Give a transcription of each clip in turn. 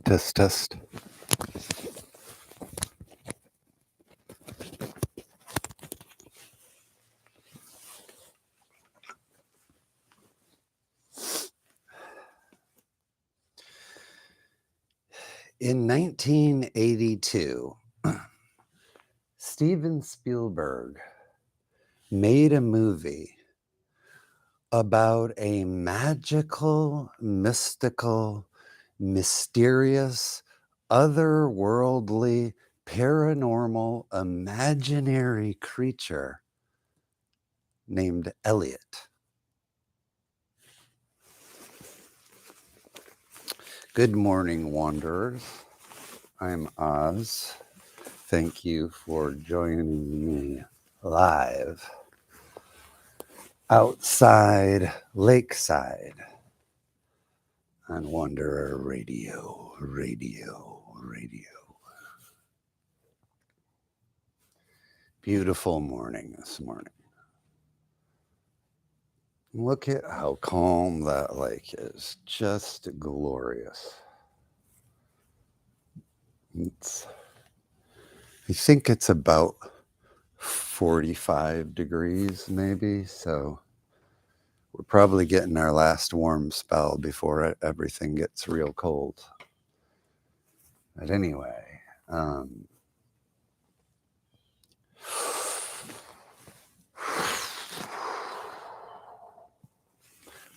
Test, test. In 1982, Steven Spielberg made a movie about a magical, mystical, mysterious, otherworldly, paranormal, imaginary creature named Elliot. Good morning, wanderers. I'm Oz. Thank you for joining me live outside Lakeside on Wanderer Radio. Beautiful morning this morning. Look at how calm that lake is. Just glorious. I think it's about 45 degrees maybe, so we're probably getting our last warm spell before everything gets real cold. But anyway,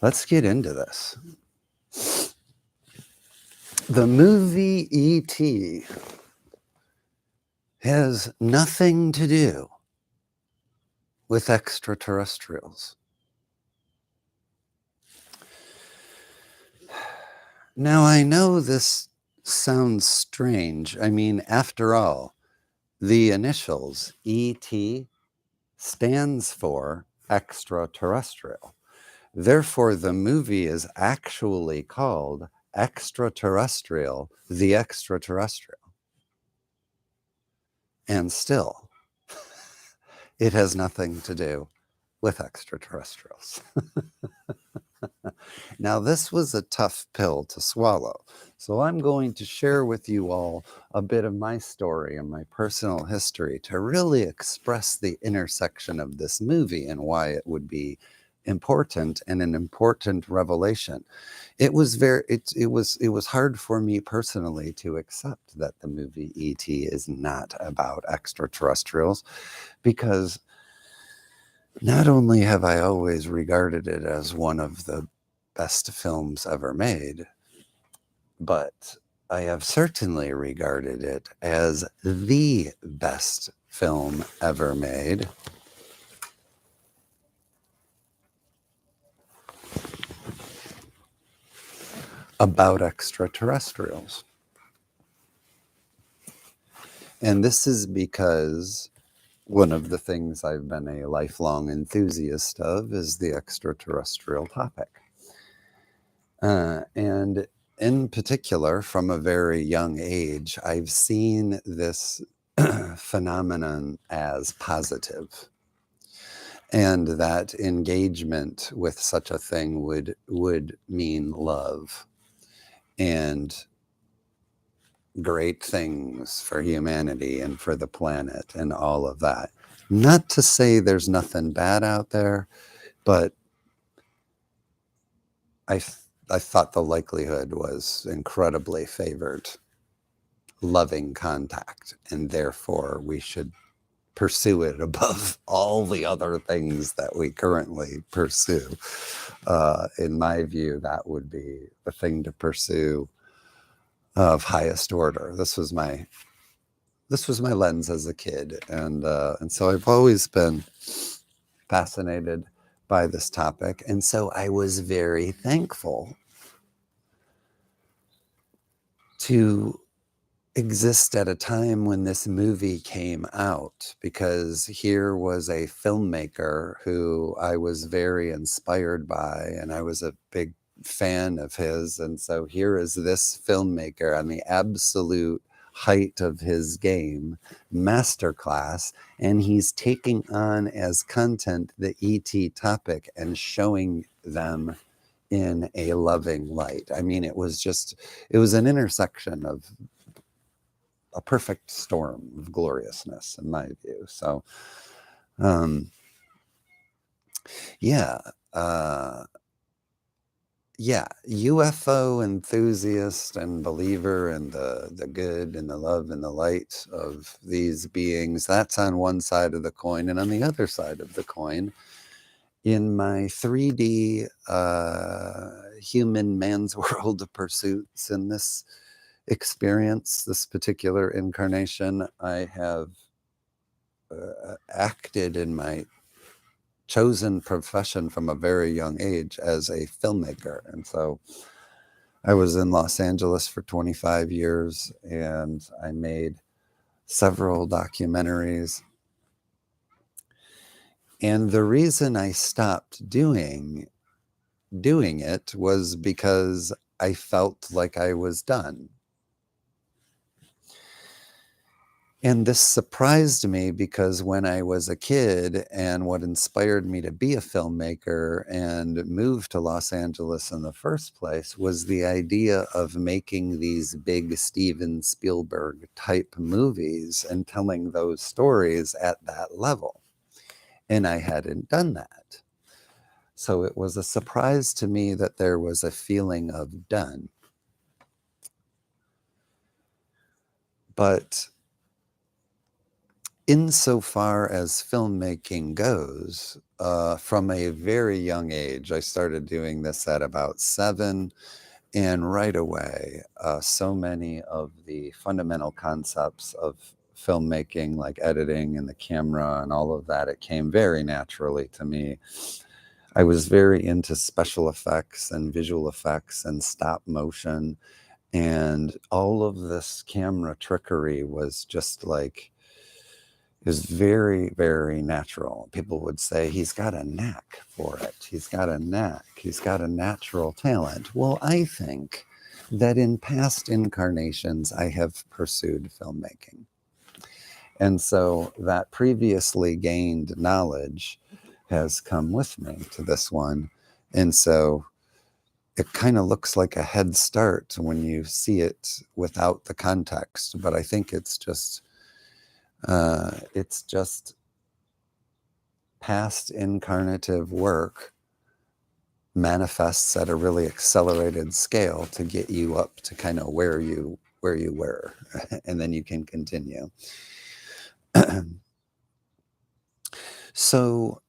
let's get into this. The movie E.T. has nothing to do with extraterrestrials. Now, I know this sounds strange. I mean, after all, the initials ET stands for extraterrestrial. Therefore, the movie is actually called Extraterrestrial, the Extraterrestrial. And still, it has nothing to do with extraterrestrials. Now, this was a tough pill to swallow. So I'm going to share with you all a bit of my story and my personal history to really express the intersection of this movie and why it would be important and an important revelation. It was hard for me personally to accept that the movie E.T. is not about extraterrestrials, because not only have I always regarded it as one of the best films ever made, but I have certainly regarded it as the best film ever made. About extraterrestrials. And this is because one of the things I've been a lifelong enthusiast of is the extraterrestrial topic. And in particular, from a very young age, I've seen this phenomenon as positive. And that engagement with such a thing would mean love and great things for humanity and for the planet and all of that. Not to say there's nothing bad out there, but I thought the likelihood was incredibly favored loving contact, and therefore we should pursue it above all the other things that we currently pursue. In my view, that would be the thing to pursue of highest order. This was my lens as a kid, and so I've always been fascinated by this topic, and so I was very thankful to exist at a time when this movie came out, because here was a filmmaker who I was very inspired by, and I was a big fan of his. And so here is this filmmaker on the absolute height of his game, masterclass, and he's taking on as content the ET topic and showing them in a loving light. I mean, it was an intersection of a perfect storm of gloriousness in my view. So, yeah, uh, yeah, UFO enthusiast and believer in the good and the love and the light of these beings. That's on one side of the coin, and on the other side of the coin, in my 3D human man's world pursuits in this experience, this particular incarnation, I have acted in my chosen profession from a very young age as a filmmaker. And so I was in Los Angeles for 25 years and I made several documentaries. And the reason I stopped doing it was because I felt like I was done. And this surprised me because when I was a kid, and what inspired me to be a filmmaker and move to Los Angeles in the first place was the idea of making these big Steven Spielberg type movies and telling those stories at that level. And I hadn't done that. So it was a surprise to me that there was a feeling of done. But insofar as filmmaking goes, from a very young age, I started doing this at about 7, and right away, so many of the fundamental concepts of filmmaking, like editing and the camera and all of that, it came very naturally to me. I was very into special effects and visual effects and stop motion, and all of this camera trickery was just like, is very, very natural. People would say, he's got a knack for it. He's got a knack. He's got a natural talent. Well, I think that in past incarnations, I have pursued filmmaking. And so that previously gained knowledge has come with me to this one. And so it kind of looks like a head start when you see it without the context. But I think it's just past incarnative work manifests at a really accelerated scale to get you up to kind of where you were, and then you can continue. So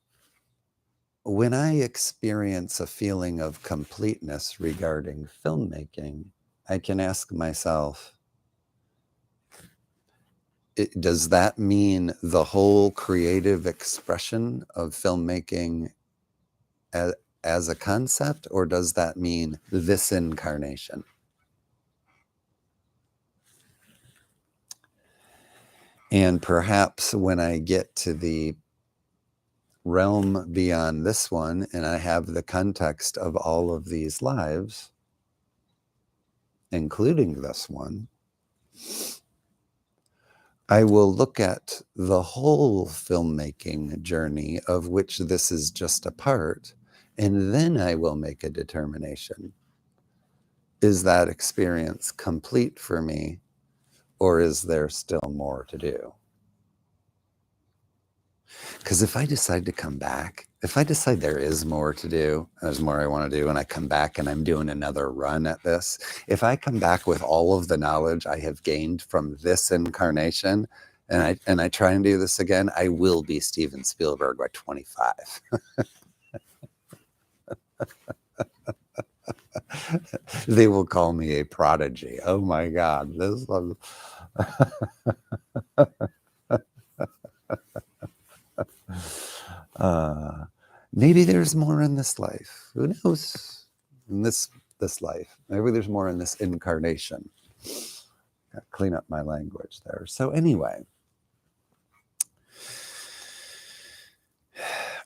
when I experience a feeling of completeness regarding filmmaking, I can ask myself, does that mean the whole creative expression of filmmaking as a concept, or does that mean this incarnation? And perhaps when I get to the realm beyond this one, and I have the context of all of these lives, including this one, I will look at the whole filmmaking journey of which this is just a part, and then I will make a determination. Is that experience complete for me, or is there still more to do? Because if I decide to come back, if I decide there is more to do, there's more I want to do, and I come back and I'm doing another run at this, if I come back with all of the knowledge I have gained from this incarnation, and I try and do this again, I will be Steven Spielberg by 25. They will call me a prodigy. Oh my God. This maybe there's more in this life. Who knows? In this life. Maybe there's more in this incarnation. Gotta clean up my language there. So anyway,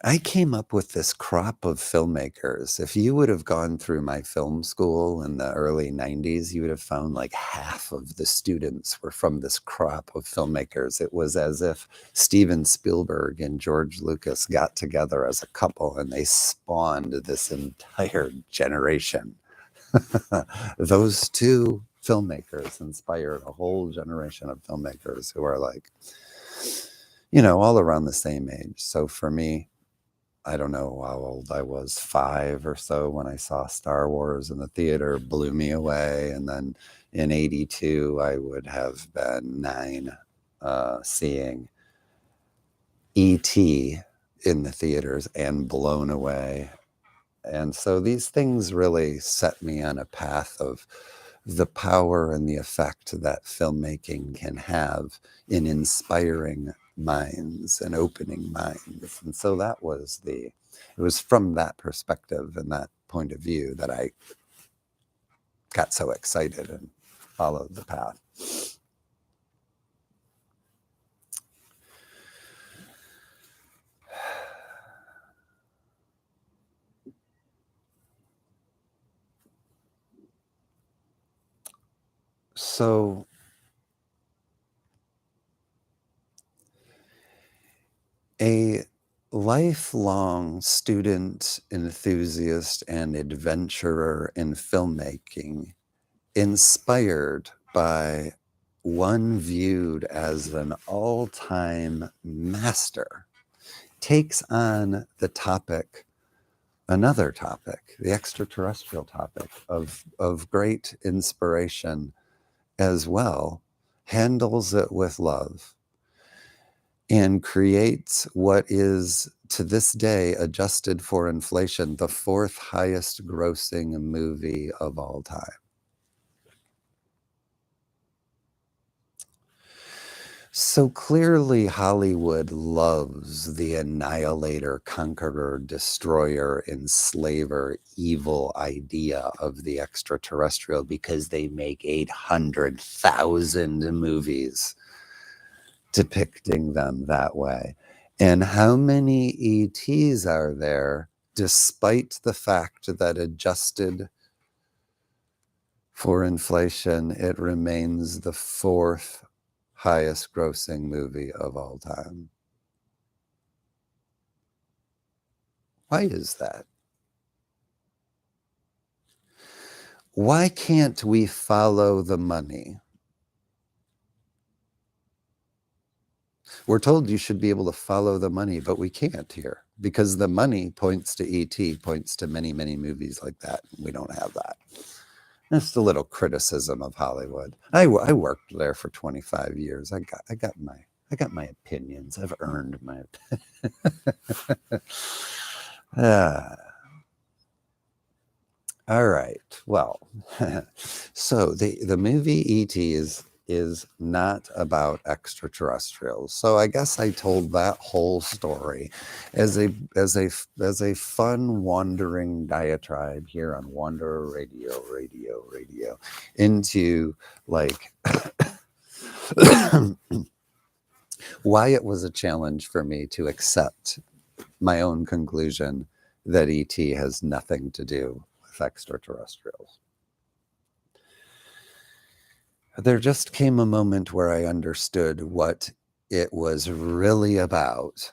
I came up with this crop of filmmakers. If you would have gone through my film school in the early 90s, you would have found like half of the students were from this crop of filmmakers. It was as if Steven Spielberg and George Lucas got together as a couple and they spawned this entire generation. Those two filmmakers inspired a whole generation of filmmakers who are like, all around the same age. So for me, I don't know how old I was, 5 or so when I saw Star Wars in the theater, blew me away. And then in 82, I would have been 9, seeing E.T. in the theaters and blown away. And so these things really set me on a path of the power and the effect that filmmaking can have in inspiring minds and opening minds. And so it was from that perspective and that point of view that I got so excited and followed the path. So a lifelong student, enthusiast, and adventurer in filmmaking, inspired by one viewed as an all-time master, takes on another topic, the extraterrestrial topic of great inspiration as well, handles it with love, and creates what is, to this day, adjusted for inflation, the 4th highest grossing movie of all time. So clearly Hollywood loves the annihilator, conqueror, destroyer, enslaver, evil idea of the extraterrestrial because they make 800,000 movies depicting them that way. And how many ETs are there, despite the fact that adjusted for inflation, it remains the 4th highest grossing movie of all time? Why is that? Why can't we follow the money? We're told you should be able to follow the money, but we can't here because the money points to ET, points to many, many movies like that. We don't have that. Just a little criticism of Hollywood. I worked there for 25 years. I got my opinions. I've earned my all right. Well, so the movie E.T. is not about extraterrestrials. So I guess I told that whole story as a fun wandering diatribe here on Wanderer Radio into like why it was a challenge for me to accept my own conclusion that ET has nothing to do with extraterrestrials. There just came a moment where I understood what it was really about.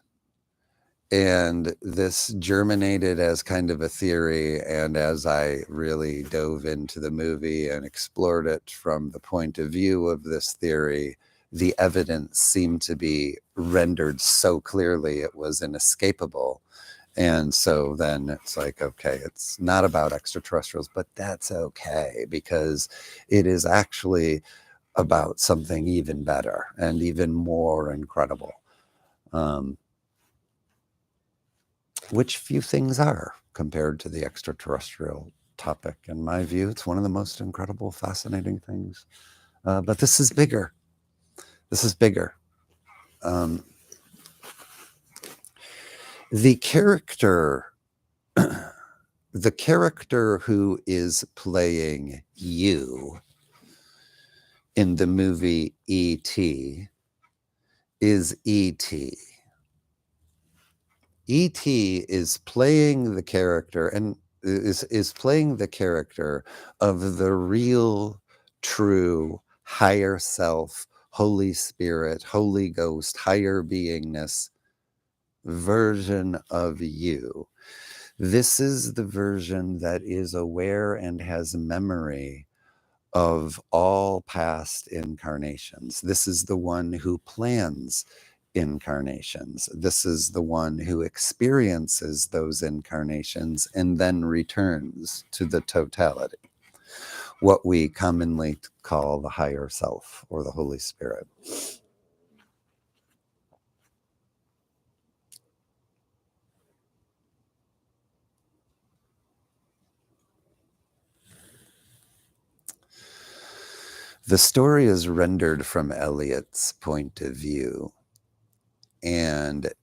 And this germinated as kind of a theory. And as I really dove into the movie and explored it from the point of view of this theory, the evidence seemed to be rendered so clearly it was inescapable. And so then it's like, okay, it's not about extraterrestrials, but that's okay because it is actually about something even better and even more incredible. Which few things are compared to the extraterrestrial topic. In my view, it's one of the most incredible, fascinating things. But this is bigger. This is bigger. The character who is playing you in the movie E.T. is E.T. E.T. is playing the character and is playing the character of the real, true, higher self, Holy Spirit, Holy Ghost, higher beingness version of you. This is the version that is aware and has memory of all past incarnations. This is the one who plans incarnations. This is the one who experiences those incarnations and then returns to the totality, what we commonly call the higher self or the Holy Spirit. The story is rendered from Eliot's point of view. And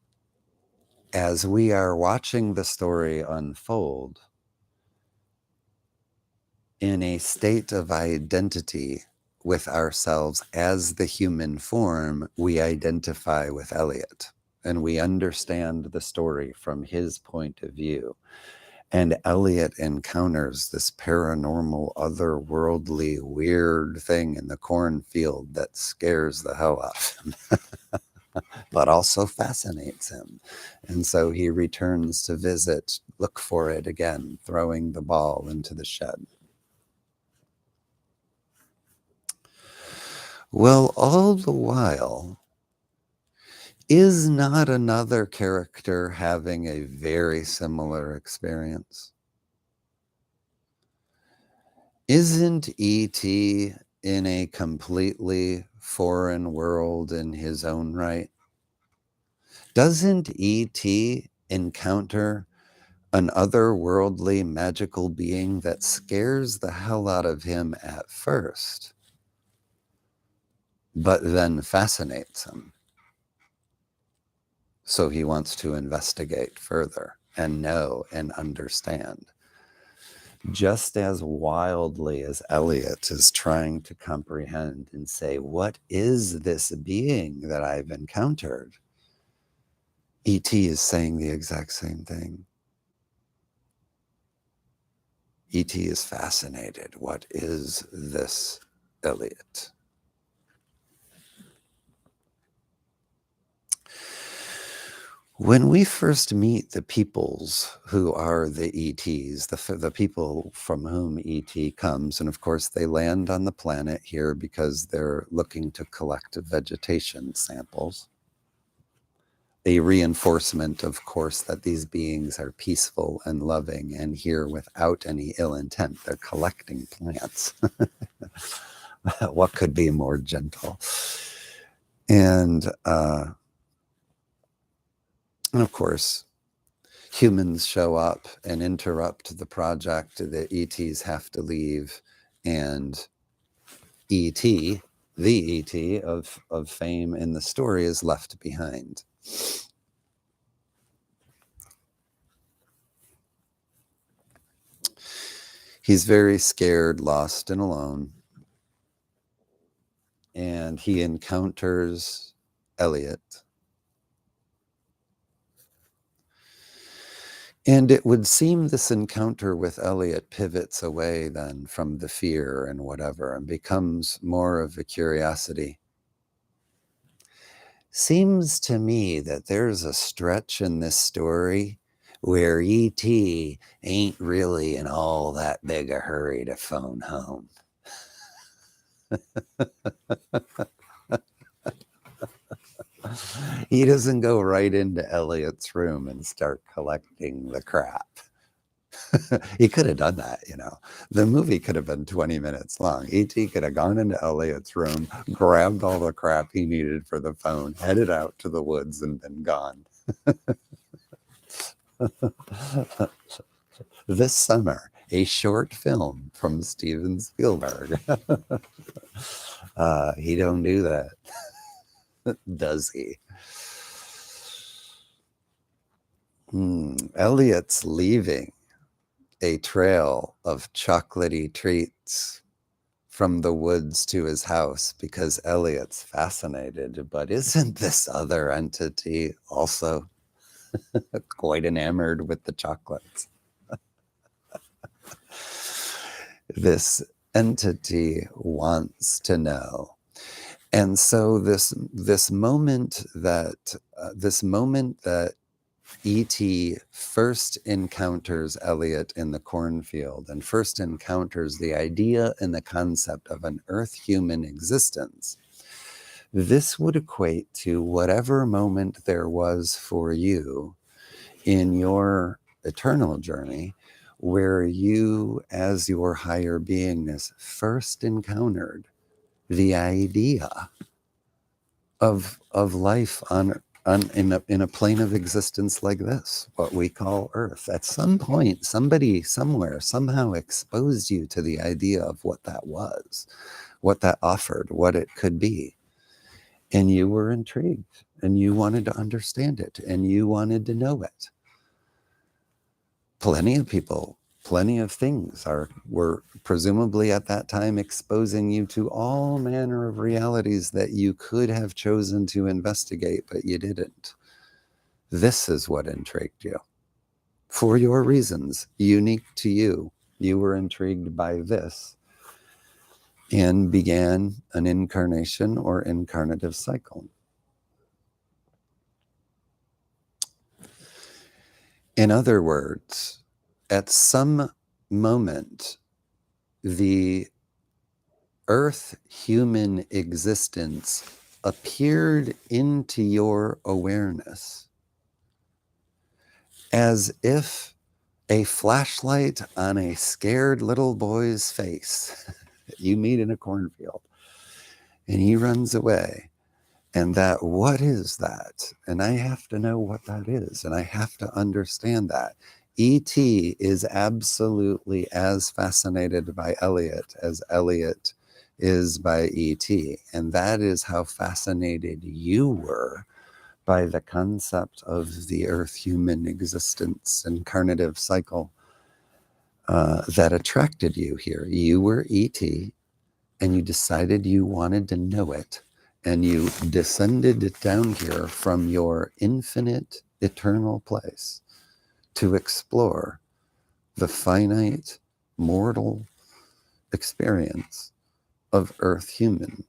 as we are watching the story unfold, in a state of identity with ourselves as the human form, we identify with Eliot and we understand the story from his point of view. And Eliot encounters this paranormal, otherworldly, weird thing in the cornfield that scares the hell out of him, but also fascinates him. And so he returns to visit, look for it again, throwing the ball into the shed. Well, all the while, is not another character having a very similar experience? Isn't E.T. in a completely foreign world in his own right? Doesn't E.T. encounter an otherworldly magical being that scares the hell out of him at first, but then fascinates him? So he wants to investigate further and know and understand. Just as wildly as Eliot is trying to comprehend and say, what is this being that I've encountered? E.T. is saying the exact same thing. E.T. is fascinated. What is this, Eliot? When we first meet the peoples who are the ETs, the people from whom ET comes, and of course they land on the planet here because they're looking to collect vegetation samples. A reinforcement, of course, that these beings are peaceful and loving and here without any ill intent. They're collecting plants. What could be more gentle? And of course, humans show up and interrupt the project. The ETs have to leave, and ET, the ET of fame in the story, is left behind. He's very scared, lost, and alone, and he encounters Eliot. And it would seem this encounter with Eliot pivots away then from the fear and whatever and becomes more of a curiosity. Seems to me that there's a stretch in this story where E.T. ain't really in all that big a hurry to phone home. He doesn't go right into Eliot's room and start collecting the crap. He could have done that, you know. The movie could have been 20 minutes long. E.T. could have gone into Eliot's room, grabbed all the crap he needed for the phone, headed out to the woods, and been gone. This summer, a short film from Steven Spielberg. He don't do that, does he? Eliot's leaving a trail of chocolatey treats from the woods to his house because Eliot's fascinated. But isn't this other entity also? Quite enamored with the chocolates. This entity wants to know. And so this moment that E.T. first encounters Elliot in the cornfield and first encounters the idea and the concept of an Earth human existence, this would equate to whatever moment there was for you in your eternal journey where you, as your higher beingness, first encountered the idea of life in a plane of existence like this, what we call Earth. At some point, somebody somewhere somehow exposed you to the idea of what that was, what that offered, what it could be. And you were intrigued and you wanted to understand it and you wanted to know it. Plenty of people, plenty of things were presumably at that time exposing you to all manner of realities that you could have chosen to investigate, but you didn't. This is what intrigued you. For your reasons, unique to you, you were intrigued by this and began an incarnation or incarnative cycle. In other words, at some moment, the Earth human existence appeared into your awareness as if a flashlight on a scared little boy's face that you meet in a cornfield, and he runs away. And that, what is that? And I have to know what that is. And I have to understand that. E.T. is absolutely as fascinated by Elliot as Elliot is by E.T. And that is how fascinated you were by the concept of the Earth human existence incarnative cycle that attracted you here. You were E.T. and you decided you wanted to know it. And you descended down here from your infinite, eternal place to explore the finite, mortal experience of Earth human.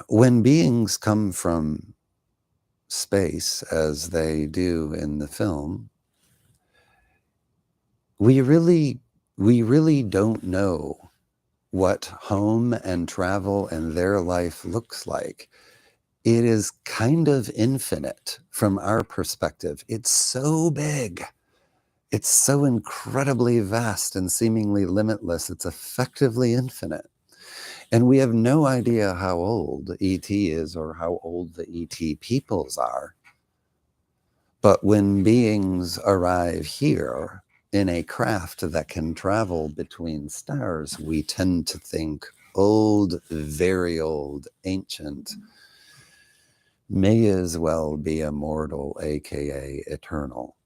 When beings come from space, as they do in the film, we really don't know what home and travel and their life looks like. It is kind of infinite from our perspective. It's so big. It's so incredibly vast and seemingly limitless. It's effectively infinite. And we have no idea how old E.T. is or how old the E.T. peoples are. But when beings arrive here in a craft that can travel between stars, we tend to think old, very old, ancient, may as well be immortal, aka eternal.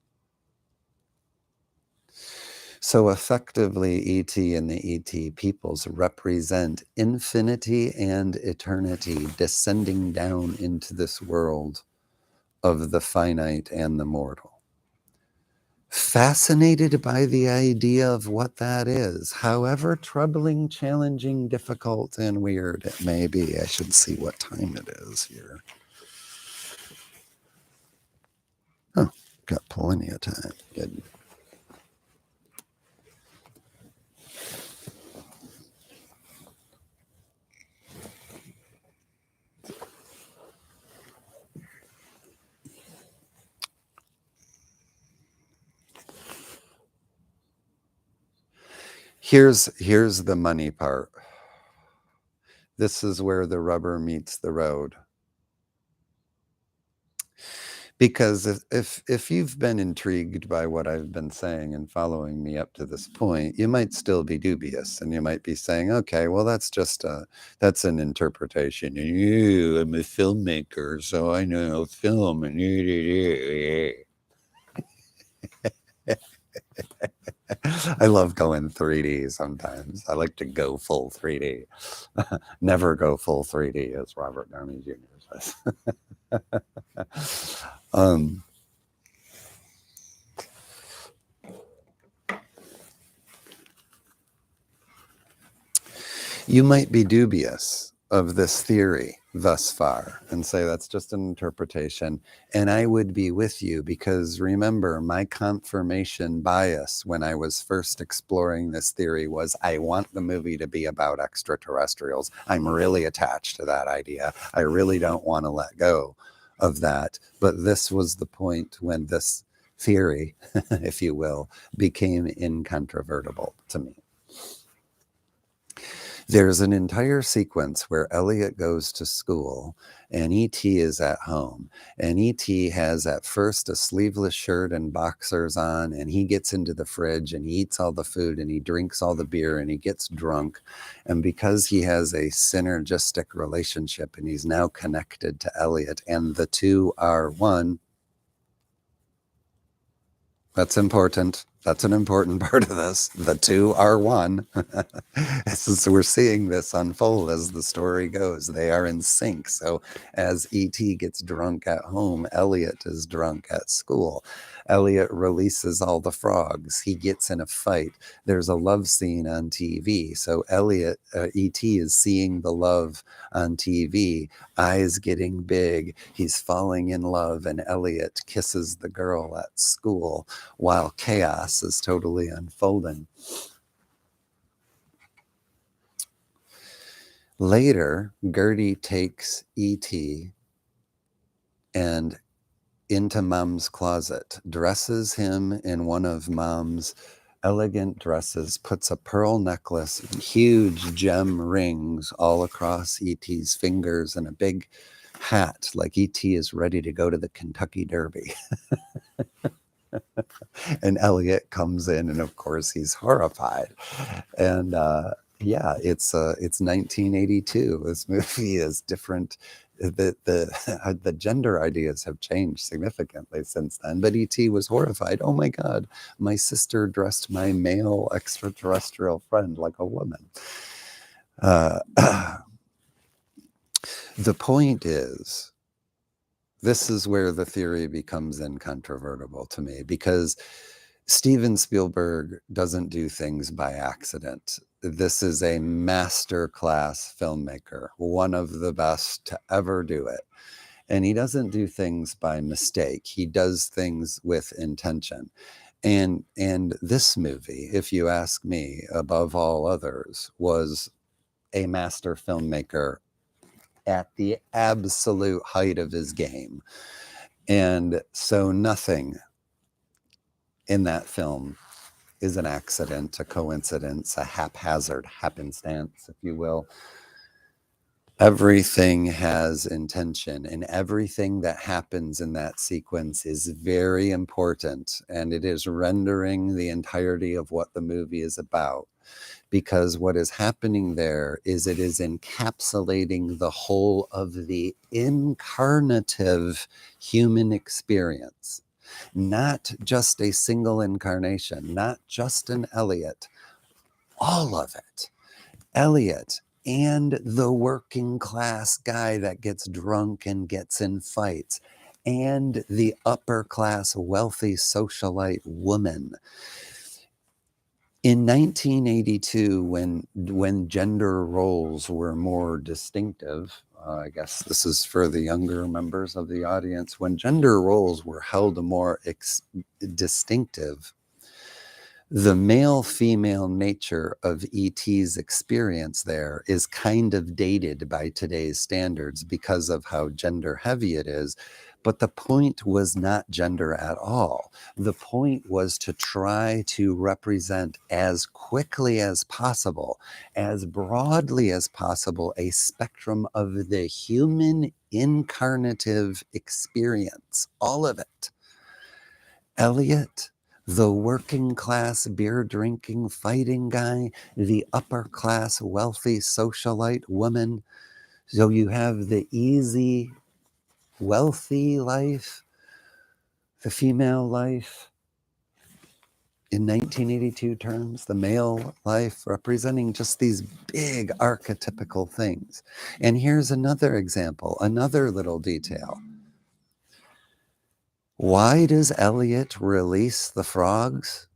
So effectively, E.T. and the E.T. peoples represent infinity and eternity descending down into this world of the finite and the mortal. Fascinated by the idea of what that is, however troubling, challenging, difficult, and weird it may be. I should see what time it is here. Oh, got plenty of time. Good. Here's the money part. This is where the rubber meets the road. Because if you've been intrigued by what I've been saying and following me up to this point, you might still be dubious, and you might be saying, okay, well, that's an interpretation. I'm a filmmaker, so I know film. And I love going 3D sometimes. I like to go full 3D. Never go full 3D, as Robert Downey Jr. this. um, You might be dubious of this theory thus far and say that's just an interpretation. And I would be with you because remember, my confirmation bias when I was first exploring this theory was I want the movie to be about extraterrestrials. I'm really attached to that idea. I really don't want to let go of that. But this was the point when this theory, if you will, became incontrovertible to me. There's an entire sequence where Elliot goes to school and E.T. is at home. And E.T. has at first a sleeveless shirt and boxers on, and he gets into the fridge and he eats all the food and he drinks all the beer and he gets drunk. And because he has a synergistic relationship and he's now connected to Elliot and the two are one, that's important. That's an important part of this. The two are one. So we're seeing this unfold as the story goes. They are in sync. So as E.T. gets drunk at home, Elliot is drunk at school. Elliot releases all the frogs. He gets in a fight. There's a love scene on TV. So E.T. is seeing the love on TV, eyes getting big. He's falling in love, and Elliot kisses the girl at school while chaos is totally unfolding. Later, Gertie takes E.T. and into Mom's closet, dresses him in one of Mom's elegant dresses, puts a pearl necklace, huge gem rings all across E.T.'s fingers, and a big hat, like E.T. is ready to go to the Kentucky Derby. And Elliot comes in, and of course he's horrified. And yeah, it's 1982. This movie is different. The gender ideas have changed significantly since then. But E.T. was horrified. Oh my God, my sister dressed my male extraterrestrial friend like a woman. The point is, this is where the theory becomes incontrovertible to me, because Steven Spielberg doesn't do things by accident. This is a master class filmmaker, one of the best to ever do it. And he doesn't do things by mistake. He does things with intention. And this movie, if you ask me, above all others, was a master filmmaker at the absolute height of his game. And so nothing in that film is an accident, a coincidence, a haphazard happenstance, if you will. Everything has intention, and everything that happens in that sequence is very important, and it is rendering the entirety of what the movie is about. Because what is happening there is it is encapsulating the whole of the incarnative human experience. Not just a single incarnation, not just an Elliot, all of it. Elliot and the working class guy that gets drunk and gets in fights, and the upper class wealthy socialite woman. In 1982, when gender roles were more distinctive, I guess this is for the younger members of the audience, when gender roles were held more distinctive, the male-female nature of E.T.'s experience there is kind of dated by today's standards because of how gender-heavy it is. But the point was not gender at all. The point was to try to represent as quickly as possible, as broadly as possible, a spectrum of the human incarnative experience, all of it. Elliot, the working class beer drinking fighting guy, the upper class wealthy socialite woman. So you have the easy wealthy life, the female life, in 1982 terms, the male life representing just these big archetypical things. And here's another example, another little detail. Why does Elliot release the frogs?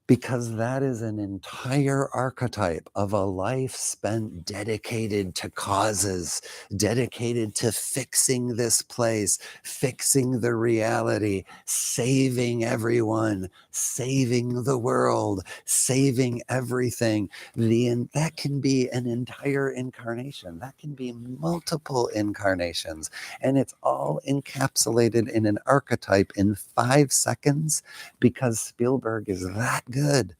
Because that is an entire archetype of a life spent dedicated to causes, dedicated to fixing this place, fixing the reality, saving everyone, saving the world, saving everything. That can be an entire incarnation. That can be multiple incarnations. And it's all encapsulated in an archetype in 5 seconds because Spielberg is that good.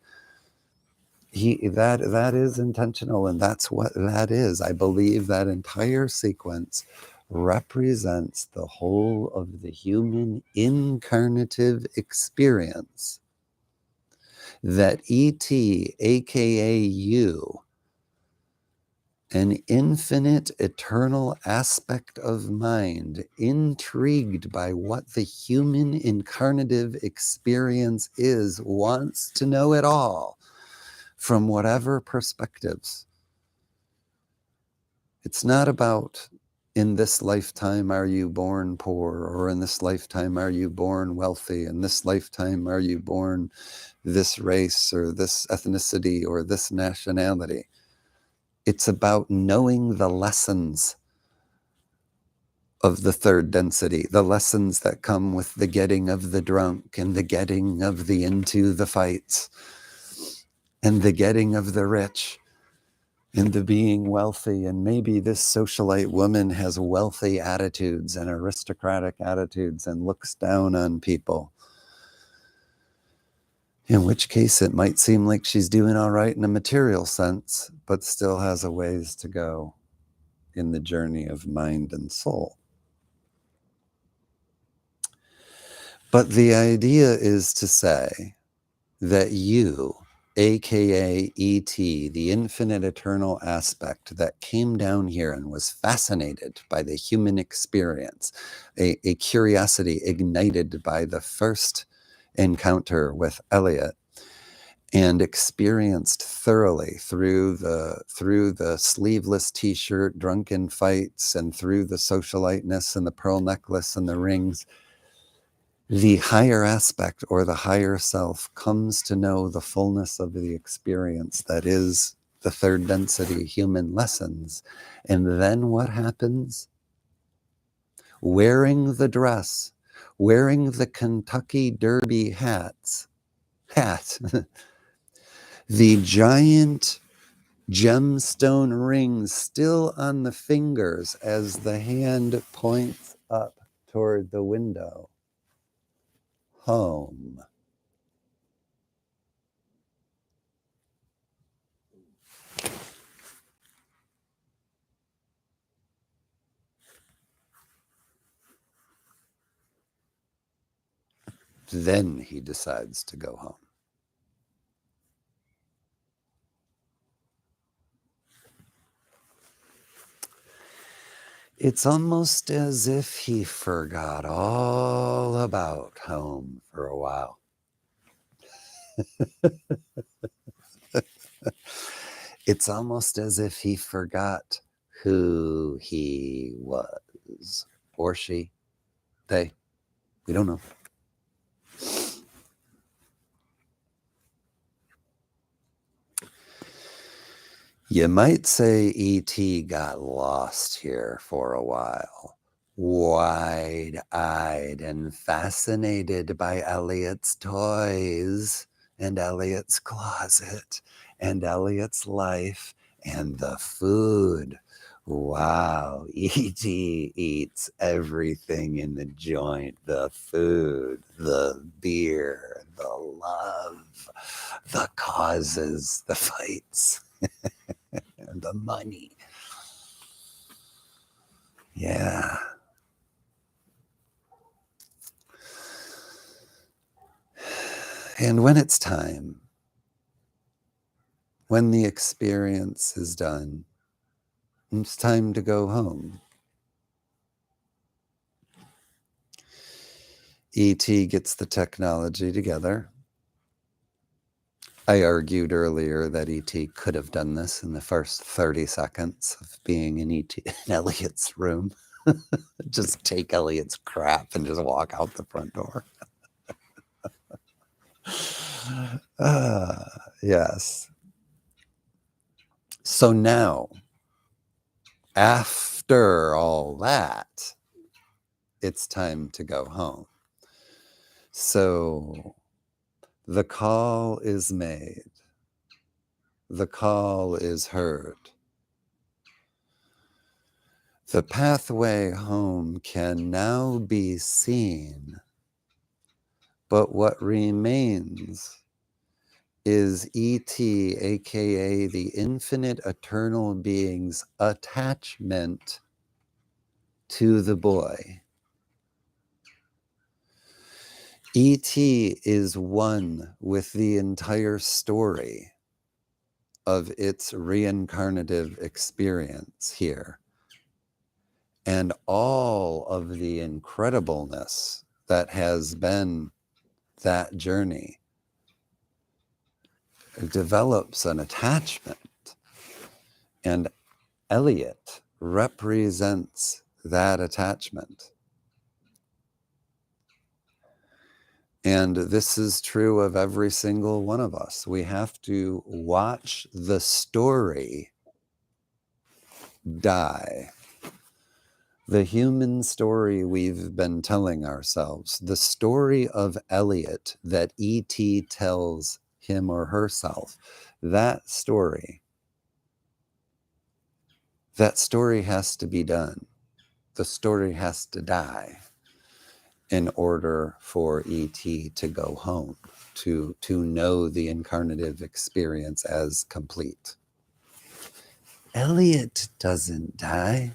That is intentional, and that's what that is. I believe that entire sequence represents the whole of the human incarnative experience that ET, aka you, an infinite, eternal aspect of mind, intrigued by what the human incarnative experience is, wants to know it all from whatever perspectives. It's not about, in this lifetime are you born poor, or in this lifetime are you born wealthy, in this lifetime are you born this race or this ethnicity or this nationality. It's about knowing the lessons of the third density, the lessons that come with the getting of the drunk and the getting of the into the fights and the getting of the rich and the being wealthy. And maybe this socialite woman has wealthy attitudes and aristocratic attitudes and looks down on people. In which case it might seem like she's doing all right in a material sense, but still has a ways to go in the journey of mind and soul. But the idea is to say that you, aka ET, the infinite eternal aspect that came down here and was fascinated by the human experience, a curiosity ignited by the first encounter with Elliot, and experienced thoroughly through the sleeveless t-shirt, drunken fights, and through the socialiteness and the pearl necklace and the rings. The higher aspect or the higher self comes to know the fullness of the experience that is the third density human lessons. And then what happens? Wearing the dress, wearing the Kentucky Derby hat, the giant gemstone rings still on the fingers as the hand points up toward the window. Home. Then he decides to go home. It's almost as if he forgot all about home for a while. It's almost as if he forgot who he was, or she, they, we don't know. You might say E.T. got lost here for a while, wide-eyed and fascinated by Elliot's toys and Elliot's closet and Elliot's life and the food. Wow, E.T. eats everything in the joint, the food, the beer, the love, the causes, the fights. And the money. Yeah. And when it's time, when the experience is done, it's time to go home. E.T. gets the technology together I argued earlier that E.T. could have done this in the first 30 seconds of being in E.T. in Elliot's room. Just take Elliot's crap and just walk out the front door. Yes. So now, after all that, it's time to go home. So the call is made. The call is heard. The pathway home can now be seen, but what remains is E.T., aka the infinite eternal being's attachment to the boy. E.T. is one with the entire story of its reincarnative experience here, and all of the incredibleness that has been that journey. It develops an attachment, and Elliot represents that attachment. And this is true of every single one of us. We have to watch the story die. The human story we've been telling ourselves, the story of Elliot that E.T. tells him or herself, that story has to be done. The story has to die in order for E.T. to go home, to know the incarnative experience as complete. Elliot doesn't die,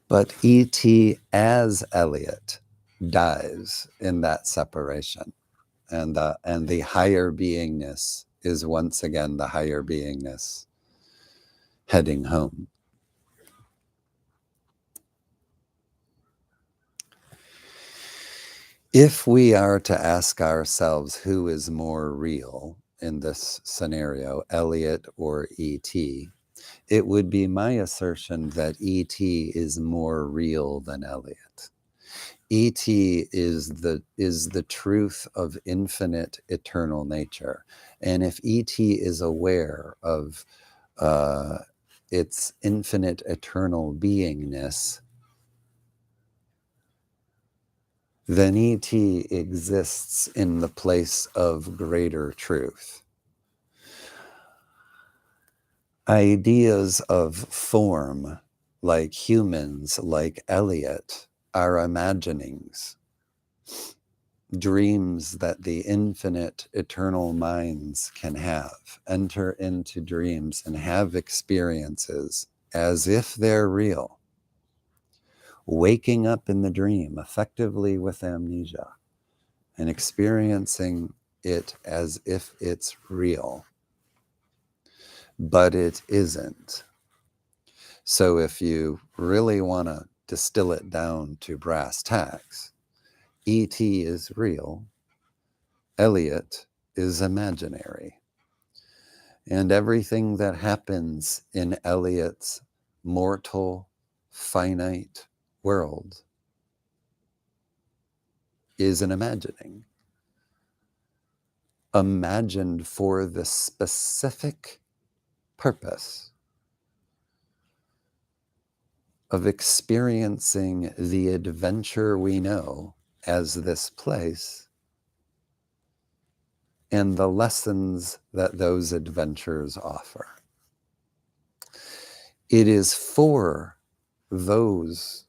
but E.T. as Elliot dies in that separation. And the higher beingness is once again the higher beingness heading home. If we are to ask ourselves who is more real in this scenario, Elliot or E.T., it would be my assertion that E.T. is more real than Elliot. E.T. is the truth of infinite eternal nature. And if E.T. is aware of its infinite eternal beingness, then E.T. exists in the place of greater truth. Ideas of form, like humans, like Elliot, are imaginings, dreams that the infinite eternal minds can have. Enter into dreams and have experiences as if they're real. Waking up in the dream effectively with amnesia and experiencing it as if it's real. But it isn't. So if you really want to distill it down to brass tacks, E.T. is real, Elliot is imaginary. And everything that happens in Elliot's mortal, finite world is an imagining. Imagined for the specific purpose of experiencing the adventure we know as this place and the lessons that those adventures offer. It is for those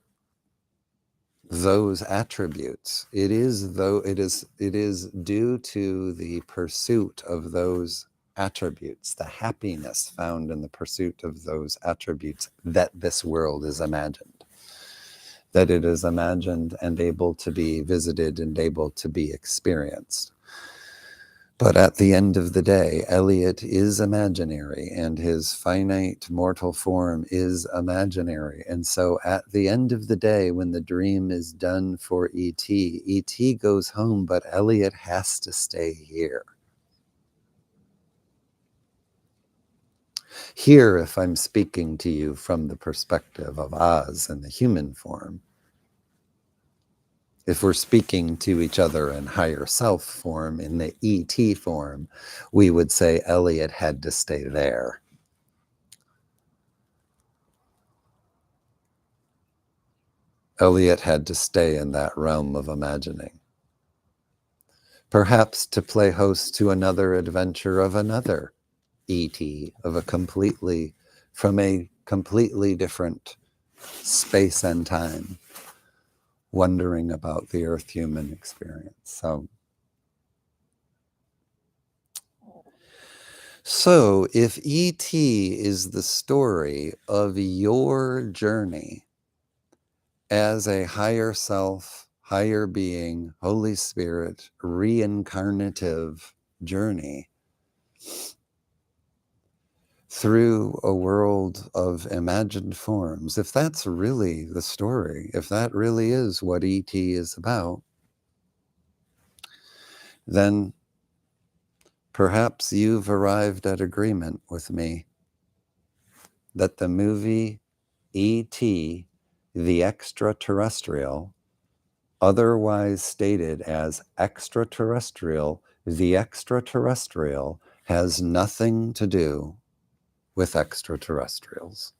attributes. It is due to the pursuit of those attributes, the happiness found in the pursuit of those attributes, that this world is imagined. That it is imagined and able to be visited and able to be experienced. But at the end of the day, Elliot is imaginary and his finite mortal form is imaginary. And so at the end of the day, when the dream is done for E.T., E.T. goes home, but Elliot has to stay here. Here, if I'm speaking to you from the perspective of Oz in the human form, if we're speaking to each other in higher self form, in the ET form, we would say Elliot had to stay there. Elliot had to stay in that realm of imagining. Perhaps to play host to another adventure of another ET, from a completely different space and time, wondering about the Earth human experience. So if E.T. is the story of your journey as a higher self, higher being, Holy Spirit, reincarnative journey through a world of imagined forms, if that's really the story, if that really is what E.T. is about, then perhaps you've arrived at agreement with me that the movie E.T., the extraterrestrial, otherwise stated as extraterrestrial, the extraterrestrial has nothing to do with extraterrestrials.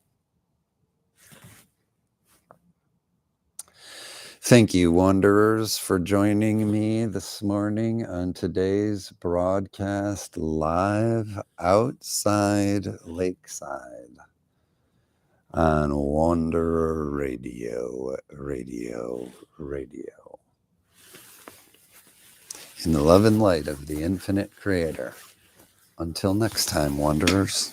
Thank you, wanderers, for joining me this morning on today's broadcast live outside Lakeside on Wanderer Radio. In the love and light of the infinite creator. Until next time, wanderers.